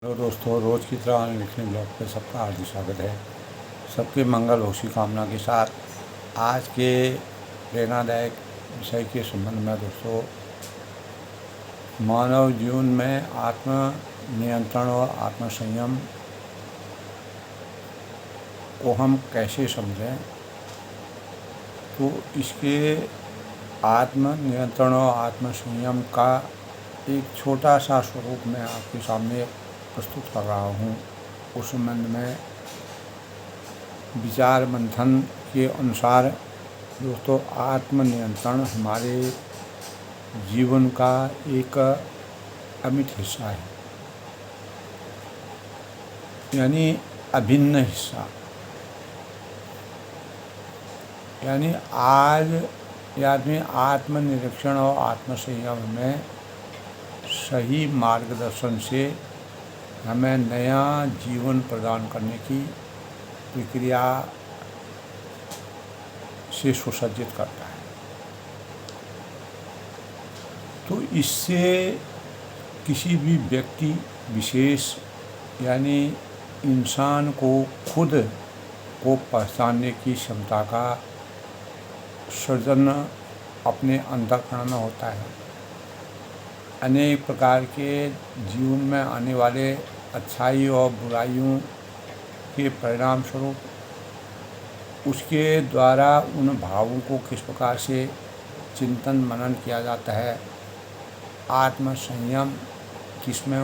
Hello दोस्तों, रोज़ की तरह लिखने ब्लॉग पे सबका हार्दिक स्वागत है। सबके मंगल हो की कामना के साथ आज के प्रेरणादायक विषय के संबंध में दोस्तों, मानव जीवन में आत्म नियंत्रण और आत्म संयम को हम कैसे समझें। तो इसके आत्म नियंत्रण और आत्म संयम का एक छोटा सा स्वरूप मैं आपके सामने प्रस्तुत कर रहा हूँ। उस संबंध में विचार मंथन के अनुसार दोस्तों, आत्मनियंत्रण हमारे जीवन का एक अमिट हिस्सा है, यानी अभिन्न हिस्सा। यानी आज आदमी आत्मनिरीक्षण और आत्मसंयम में सही मार्गदर्शन से हमें नया जीवन प्रदान करने की प्रक्रिया से सुसज्जित करता है। तो इससे किसी भी व्यक्ति विशेष यानी इंसान को खुद को पहचानने की क्षमता का सृजन अपने अंतःकरण में होता है। अनेक प्रकार के जीवन में आने वाले अच्छाई और बुराइयों के परिणाम स्वरूप उसके द्वारा उन भावों को किस प्रकार से चिंतन मनन किया जाता है। आत्म संयम किसमें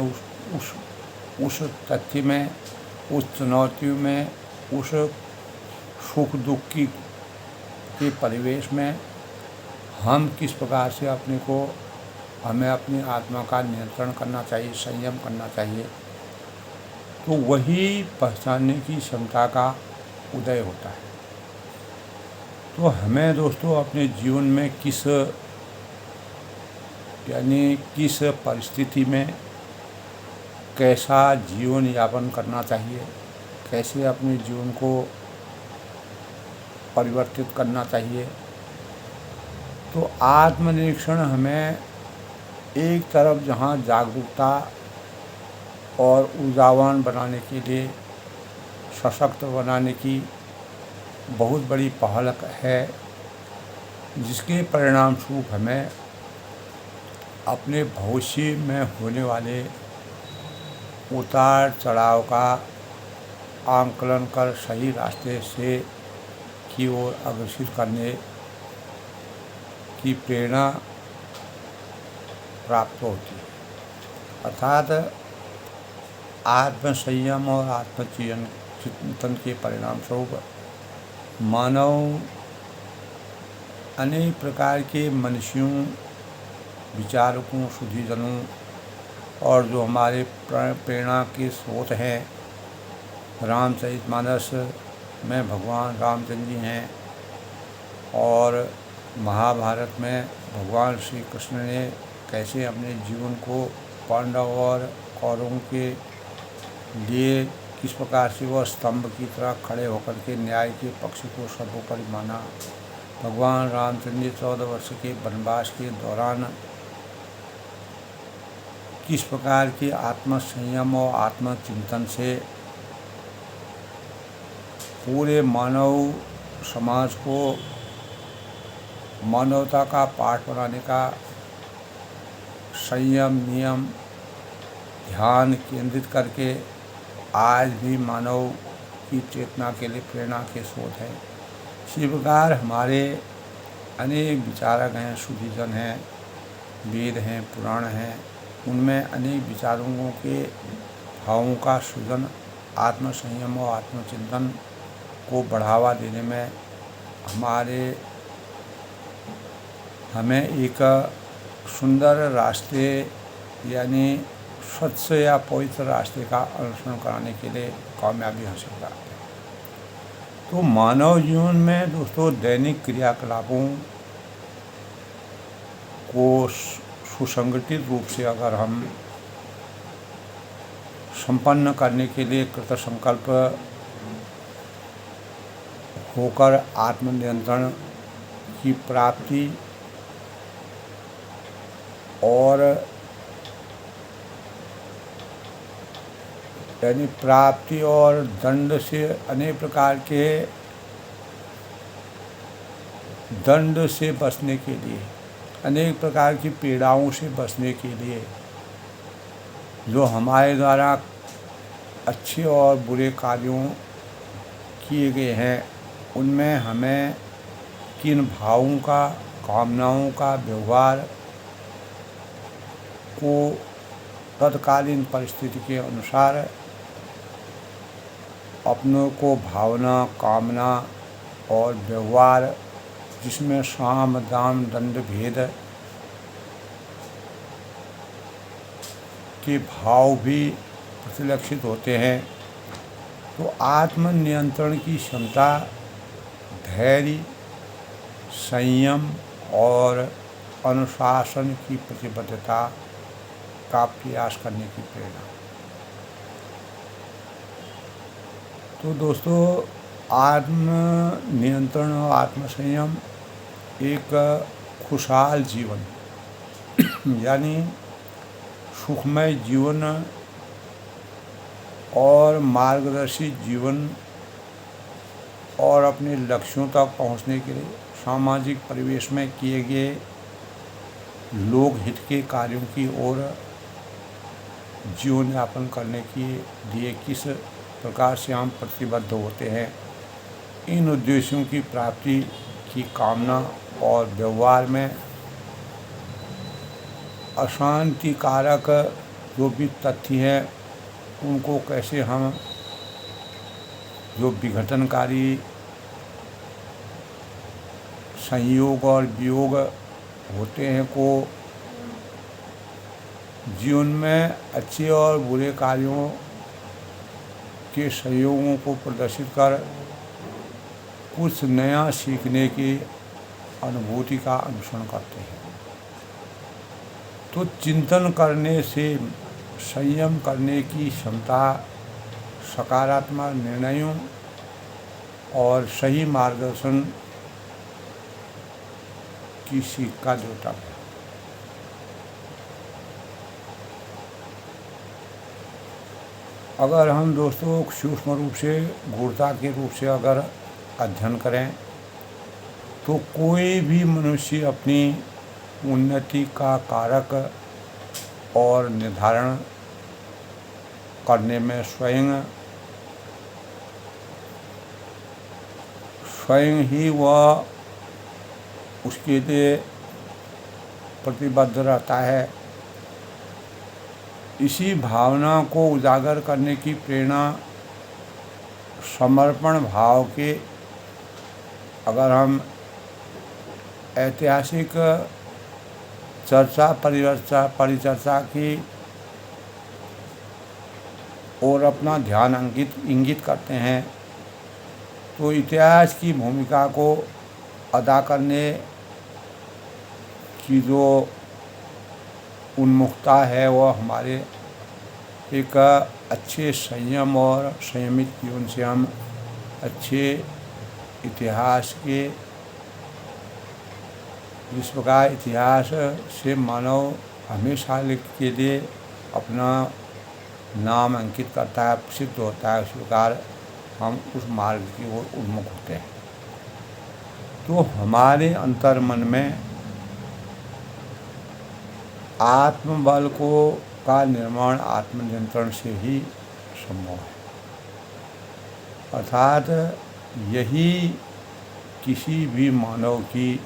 उस तथ्य में, उस चुनौतियों में, उस सुख दुख के परिवेश में हम किस प्रकार से हमें अपनी आत्मा का नियंत्रण करना चाहिए, संयम करना चाहिए। तो वही पहचानने की क्षमता का उदय होता है। तो हमें दोस्तों अपने जीवन में किस परिस्थिति में कैसा जीवन यापन करना चाहिए, कैसे अपने जीवन को परिवर्तित करना चाहिए। तो आत्मनिरीक्षण हमें एक तरफ जहाँ जागरूकता और ऊर्जावान बनाने के लिए, सशक्त बनाने की बहुत बड़ी पहल है, जिसके परिणाम स्वरूप हमें अपने भविष्य में होने वाले उतार चढ़ाव का आंकलन कर सही रास्ते से की ओर अग्रसर करने की प्रेरणा प्राप्त होती है। अर्थात आत्म संयम और आत्मचिंतन के परिणाम स्वरूप मानव अनेक प्रकार के मनुष्यों, विचारकों, सुधीजनों और जो हमारे प्रेरणा के स्रोत हैं, रामचरितमानस में भगवान रामचंद्र जी हैं और महाभारत में भगवान श्री कृष्ण ने कैसे अपने जीवन को पांडव और कौरवों के लिए किस प्रकार से वह स्तंभ की तरह खड़े होकर के न्याय के पक्ष को सर्वोपरि माना। भगवान रामचंद्र 14 वर्ष के वनवास के दौरान किस प्रकार के आत्म संयम और आत्मचिंतन से पूरे मानव समाज को मानवता का पाठ बनाने का संयम, नियम, ध्यान केंद्रित करके आज भी मानव की चेतना के लिए प्रेरणा के स्रोत है। इसी प्रकार हमारे अनेक विचारक हैं, सुधीजन हैं, वेद हैं, पुराण हैं, उनमें अनेक विचारों के भावों का सृजन आत्म संयम और आत्मचिंतन को बढ़ावा देने में हमें एक सुंदर रास्ते यानी स्वच्छ या पवित्र रास्ते का अनुसरण कराने के लिए कामयाबी हासिल कराते हैं। तो मानव जीवन में दोस्तों दैनिक क्रियाकलापों को सुसंगठित रूप से अगर हम संपन्न करने के लिए कृत संकल्प होकर आत्मनियंत्रण की प्राप्ति और यानी प्राप्ति और दंड से अनेक प्रकार के दंड से बचने के लिए, अनेक प्रकार की पीड़ाओं से बचने के लिए जो हमारे द्वारा अच्छे और बुरे कार्यों किए गए हैं, उनमें हमें किन भावों का, कामनाओं का व्यवहार को तत्कालीन परिस्थिति के अनुसार अपनों को भावना, कामना और व्यवहार जिसमें साम, दाम, दंड भेद के भाव भी प्रतिलक्षित होते हैं, तो आत्मनियंत्रण की क्षमता धैर्य, संयम और अनुशासन की प्रतिबद्धता का प्रयास करने की प्रेरणा। तो दोस्तों, आत्म नियंत्रण और आत्म संयम एक खुशहाल जीवन यानी सुखमय जीवन और मार्गदर्शी जीवन और अपने लक्ष्यों तक पहुंचने के लिए सामाजिक परिवेश में किए गए लोक हित के कार्यों की ओर जीवन यापन करने के लिए किस प्रकार से हम प्रतिबद्ध होते हैं, इन उद्देश्यों की प्राप्ति की कामना और व्यवहार में अशांतिकारक जो भी तथ्य हैं उनको कैसे हम, जो विघटनकारी संयोग और वियोग होते हैं, को जीवन में अच्छे और बुरे कार्यों के संयोगों को प्रदर्शित कर कुछ नया सीखने की अनुभूति का अनुसरण करते हैं। तो चिंतन करने से संयम करने की क्षमता सकारात्मक निर्णयों और सही मार्गदर्शन की सीख का द्योतक है। अगर हम दोस्तों सूक्ष्म रूप से, गूढ़ता के रूप से अगर अध्ययन करें, तो कोई भी मनुष्य अपनी उन्नति का कारक और निर्धारण करने में स्वयं ही वह उसके लिए प्रतिबद्ध रहता है। इसी भावना को उजागर करने की प्रेरणा समर्पण भाव के, अगर हम ऐतिहासिक चर्चा परिचर्चा की और अपना ध्यान इंगित करते हैं, तो इतिहास की भूमिका को अदा करने की जो उन्मुखता है, वह हमारे एक अच्छे संयम और संयमित जीवन से हम अच्छे इतिहास के, जिस प्रकार इतिहास से मानव हमेशा के लिए अपना नाम अंकित करता है, प्रसिद्ध होता है, उस प्रकार हम उस मार्ग की ओर उन्मुख होते हैं। तो हमारे अंतर्मन में आत्मबल का निर्माण आत्मनियंत्रण से ही संभव है, अर्थात यही किसी भी मानव की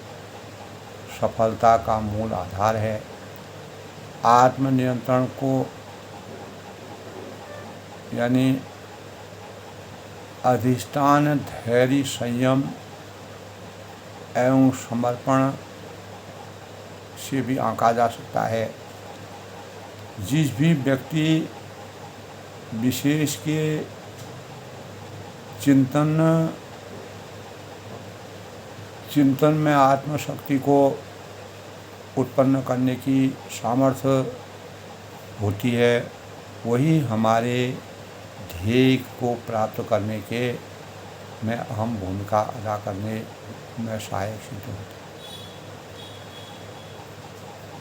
सफलता का मूल आधार है। आत्मनियंत्रण को यानी अधिष्ठान, धैर्य, संयम एवं समर्पण से भी आंका जा सकता है। जिस भी व्यक्ति विशेष के चिंतन में आत्मशक्ति को उत्पन्न करने की सामर्थ्य होती है, वही हमारे ध्येय को प्राप्त करने के में अहम भूमिका अदा करने में सहायक सिद्ध होती है।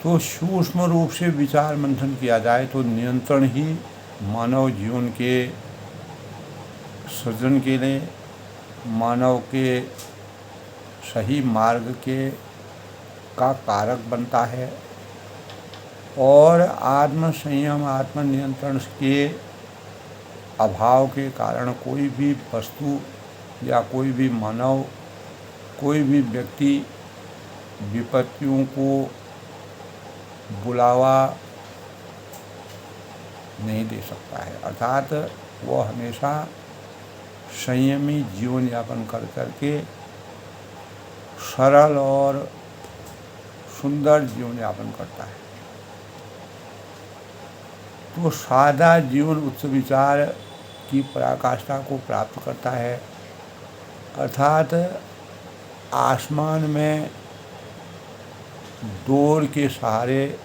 तो सूक्ष्म रूप से विचार मंथन किया जाए तो नियंत्रण ही मानव जीवन के सृजन के लिए, मानव के सही मार्ग के का कारक बनता है। और आत्म संयम, आत्म नियंत्रण के अभाव के कारण कोई भी वस्तु या कोई भी मानव, कोई भी व्यक्ति विपत्तियों को बुलावा नहीं दे सकता है। अर्थात वो हमेशा संयमी जीवन यापन कर करके सरल और सुंदर जीवन यापन करता है। तो सादा जीवन उच्च विचार की पराकाष्ठा को प्राप्त करता है। अर्थात आसमान में डोर के सहारे,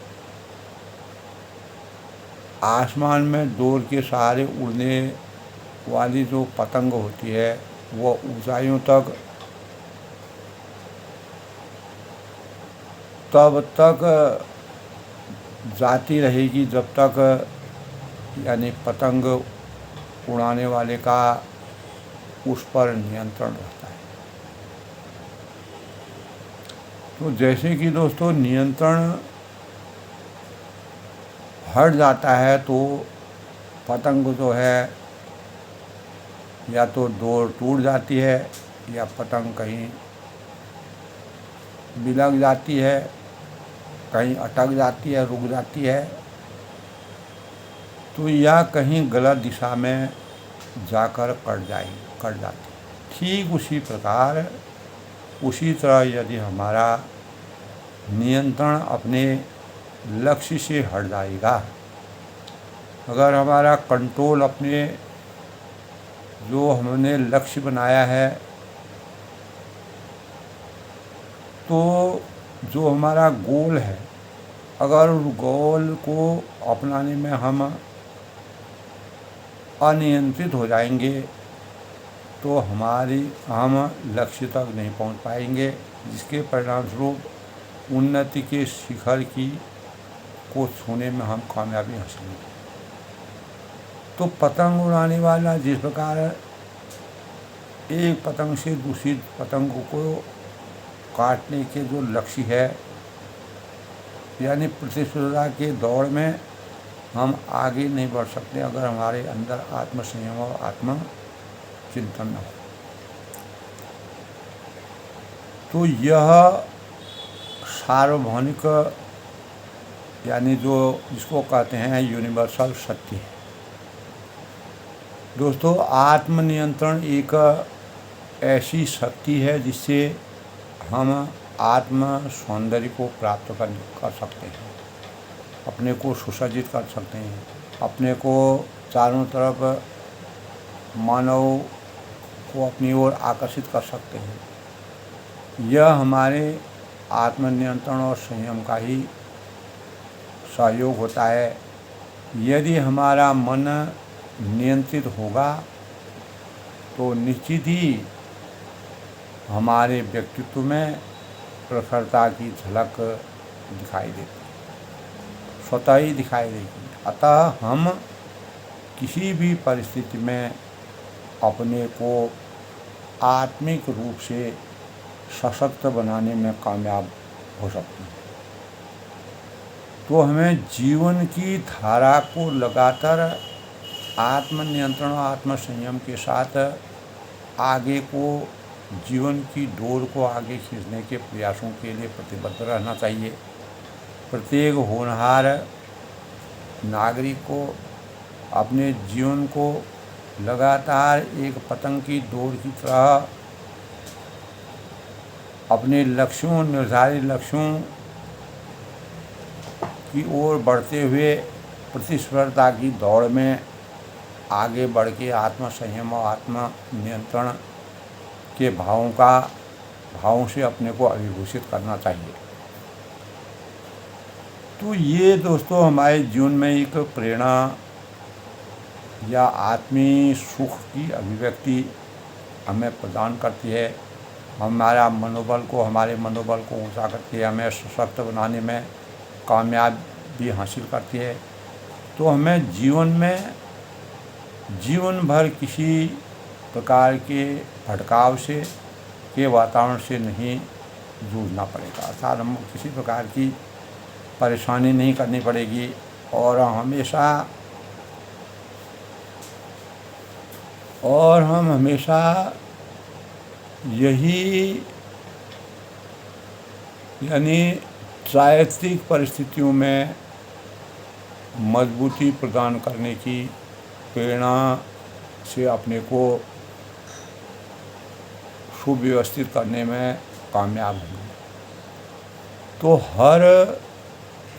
उड़ने वाली जो पतंग होती है वो ऊंचाइयों तक तब तक जाती रहेगी जब तक यानी पतंग उड़ाने वाले का उस पर नियंत्रण रहता है। तो जैसे कि दोस्तों नियंत्रण हट जाता है तो पतंग जो है या तो डोर टूट जाती है या पतंग कहीं बिलग जाती है, कहीं अटक जाती है, रुक जाती है, तो या कहीं गलत दिशा में जाकर कट जाती। ठीक उसी प्रकार, उसी तरह यदि हमारा नियंत्रण अपने लक्ष्य से हट जाएगा, अगर हमारा कंट्रोल अपने जो हमने लक्ष्य बनाया है, तो जो हमारा गोल है, अगर उस गोल को अपनाने में हम अनियंत्रित हो जाएंगे तो हम लक्ष्य तक नहीं पहुंच पाएंगे, जिसके परिणाम स्वरूप उन्नति के शिखर को छूने में हम कामयाबी हासिल करेंगे। तो पतंग उड़ाने वाला जिस प्रकार एक पतंग से दूसरी पतंग को काटने के जो लक्ष्य है, यानी प्रतिस्पर्धा के दौड़ में हम आगे नहीं बढ़ सकते अगर हमारे अंदर आत्म संयम और आत्म चिंतन न हो। तो यह सार्वभौमिक यानी जो जिसको कहते हैं यूनिवर्सल सत्य है। दोस्तों आत्मनियंत्रण एक ऐसी शक्ति है जिससे हम आत्म सौंदर्य को प्राप्त कर सकते हैं, अपने को सुसज्जित कर सकते हैं, अपने को चारों तरफ मानव को अपनी ओर आकर्षित कर सकते हैं। यह हमारे आत्मनियंत्रण और संयम का ही सहयोग होता है। यदि हमारा मन नियंत्रित होगा तो निश्चित ही हमारे व्यक्तित्व में प्रखरता की झलक दिखाई देती, स्वतः ही दिखाई देगी। अतः हम किसी भी परिस्थिति में अपने को आत्मिक रूप से सशक्त बनाने में कामयाब हो सकते हैं। तो हमें जीवन की धारा को लगातार आत्मनियंत्रण और आत्म संयम के साथ आगे को जीवन की डोर को आगे खींचने के प्रयासों के लिए प्रतिबद्ध रहना चाहिए। प्रत्येक होनहार नागरिक को अपने जीवन को लगातार एक पतंग की डोर की तरह अपने लक्ष्यों, निर्धारित लक्ष्यों की ओर बढ़ते हुए प्रतिस्पर्धा की दौड़ में आगे बढ़ के आत्म संयम और आत्म नियंत्रण के भावों से अपने को अभिभूषित करना चाहिए। तो ये दोस्तों हमारे जीवन में एक प्रेरणा या आत्मीय सुख की अभिव्यक्ति हमें प्रदान करती है, हमारे मनोबल को ऊंचा करती है, हमें सशक्त बनाने में कामयाबी हासिल करती है। तो हमें जीवन में जीवन भर किसी प्रकार के भटकाव से के वातावरण से नहीं जूझना पड़ेगा, अर्थात हमको किसी प्रकार की परेशानी नहीं करनी पड़ेगी और हम हमेशा यही यानी प्राकृतिक परिस्थितियों में मजबूती प्रदान करने की प्रेरणा से अपने को सुव्यवस्थित करने में कामयाब होंगे। तो हर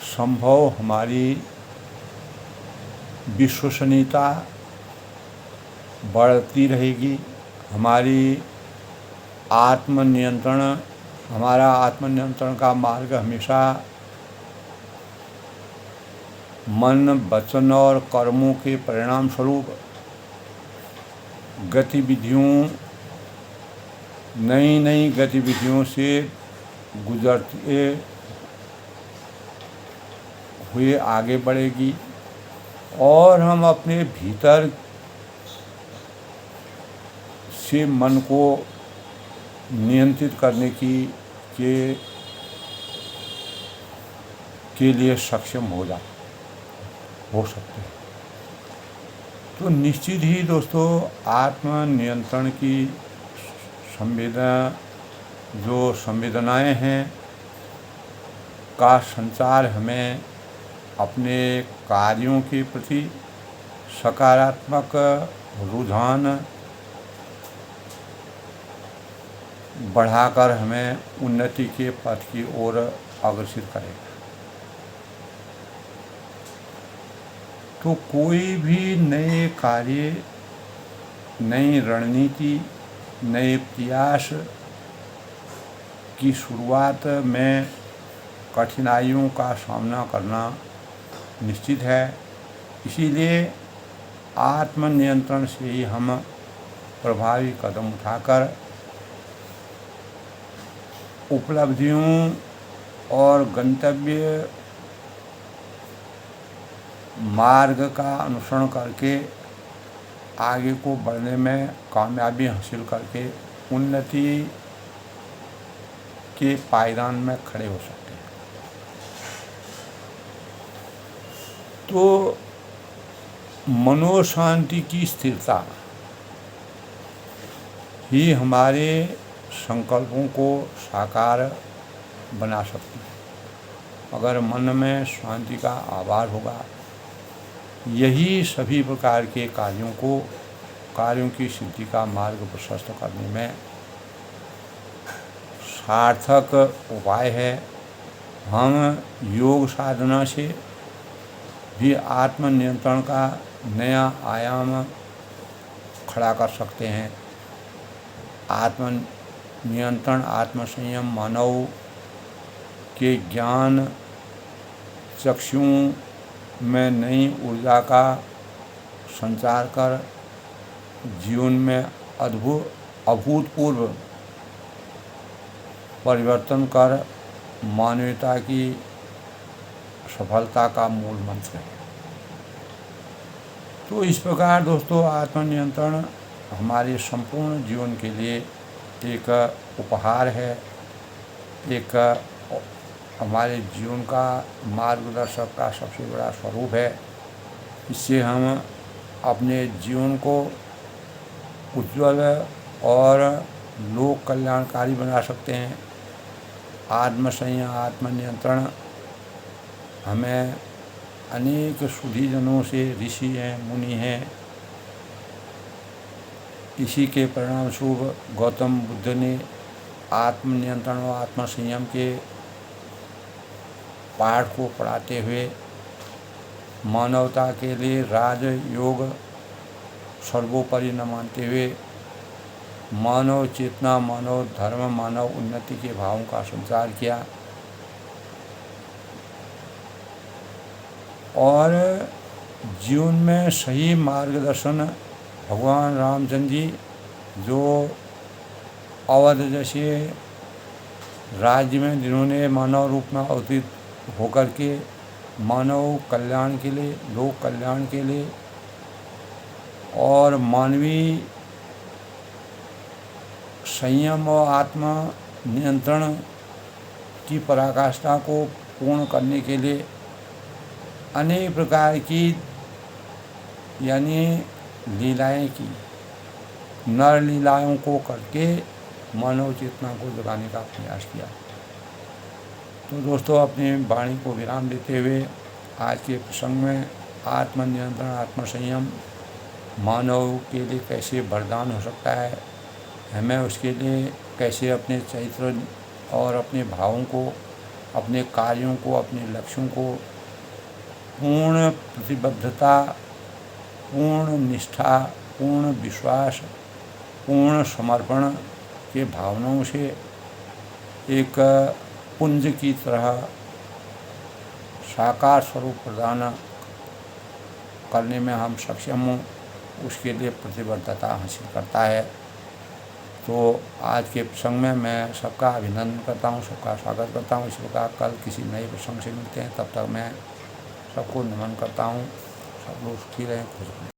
संभव हमारी विश्वसनीयता बढ़ती रहेगी, हमारा आत्मनियंत्रण का मार्ग हमेशा मन, वचन और कर्मों के परिणाम स्वरूप नई गतिविधियों से गुजरते हुए आगे बढ़ेगी और हम अपने भीतर से मन को नियंत्रित करने के लिए सक्षम हो सकते हैं। तो निश्चित ही दोस्तों आत्मनियंत्रण की संवेदनाएं हैं का संचार हमें अपने कार्यों के प्रति सकारात्मक रुझान बढ़ाकर हमें उन्नति के पथ की ओर अग्रसित करेगा। तो कोई भी नए कार्य, नई रणनीति, नए प्रयास की शुरुआत में कठिनाइयों का सामना करना निश्चित है। इसीलिए आत्मनियंत्रण से ही हम प्रभावी कदम उठाकर उपलब्धियों और गंतव्य मार्ग का अनुसरण करके आगे को बढ़ने में कामयाबी हासिल करके उन्नति के पायदान में खड़े हो सकते हैं। तो मनोशांति की स्थिरता ही हमारे संकल्पों को साकार बना सकती है। अगर मन में शांति का आभार होगा, यही सभी प्रकार के कार्यों की सिद्धि का मार्ग प्रशस्त करने में सार्थक उपाय है। हम योग साधना से भी आत्मनियंत्रण का नया आयाम खड़ा कर सकते हैं। आत्मनियंत्रण, आत्मसंयम मानव के ज्ञान चक्षुओं में नई ऊर्जा का संचार कर जीवन में अभूतपूर्व परिवर्तन कर मानवता की सफलता का मूल मंत्र है। तो इस प्रकार दोस्तों आत्मनियंत्रण हमारे संपूर्ण जीवन के लिए एक उपहार है, एक हमारे जीवन का मार्गदर्शक का सबसे बड़ा स्वरूप है। इससे हम अपने जीवन को उज्ज्वल और लोक कल्याणकारी बना सकते हैं। आत्मसंयम, आत्मनियंत्रण हमें अनेक सुधीजनों से, ऋषि हैं, मुनि हैं, इसी के परिणाम स्वरूप गौतम बुद्ध ने आत्मनियंत्रण और आत्मसंयम के पाठ को पढ़ाते हुए मानवता के लिए राजयोग सर्वोपरि न मानते हुए मानव चेतना, मानव धर्म, मानव उन्नति के भावों का संचार किया और जीवन में सही मार्गदर्शन भगवान रामचंद्र जी जो अवध जैसे राज्य में जिन्होंने मानव रूप में अवतरित होकर के मानव कल्याण के लिए, लोक कल्याण के लिए और मानवीय संयम और आत्म नियंत्रण की पराकाष्ठा को पूर्ण करने के लिए अनेक प्रकार की यानी लीलाएं की, नर लीलाओं को करके मानव चेतना को जगाने का प्रयास किया। तो दोस्तों, अपनी वाणी को विराम देते हुए आज के प्रसंग में आत्मनियंत्रण, आत्मसंयम मानव के लिए कैसे वरदान हो सकता है, हमें उसके लिए कैसे अपने चरित्र और अपने भावों को, अपने कार्यों को, अपने लक्ष्यों को पूर्ण प्रतिबद्धता, पूर्ण निष्ठा, पूर्ण विश्वास, पूर्ण समर्पण के भावनाओं से एक पुंज की तरह साकार स्वरूप प्रदान करने में हम सक्षम हों, उसके लिए प्रतिबद्धता हासिल करता है। तो आज के प्रसंग में मैं सबका अभिनंदन करता हूँ, सबका स्वागत करता हूँ। इस प्रकार कल किसी नए प्रसंग से मिलते हैं, तब तक मैं सबको नमन करता हूँ। सब लोग सुखी रहें, खुश रहें।